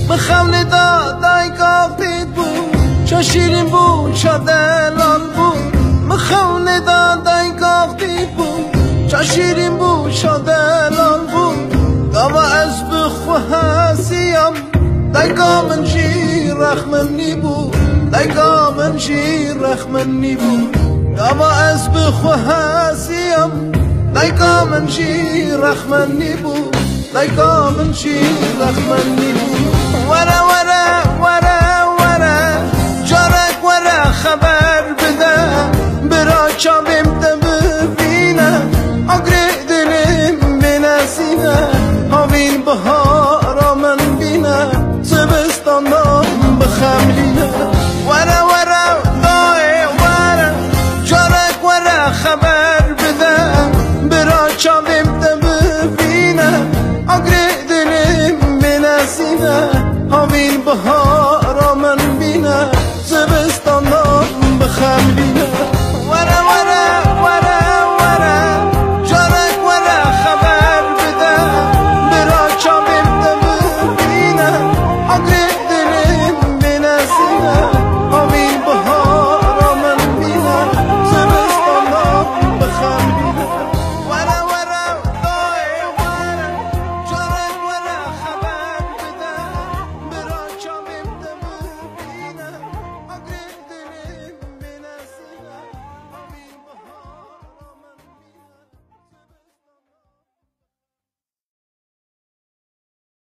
مخمل دادای گفتید بود چه شیرین بود چه دلال بود مخمل دادای گفتید بود چه شیرین بود چه دلال بود داما از بخو هسیم دایگا من جی رحمنی بود دایگا من جی رحمنی بود داما از بخو هسیم دایگا من جی رحمنی بود دایگا من جی رحمنی بود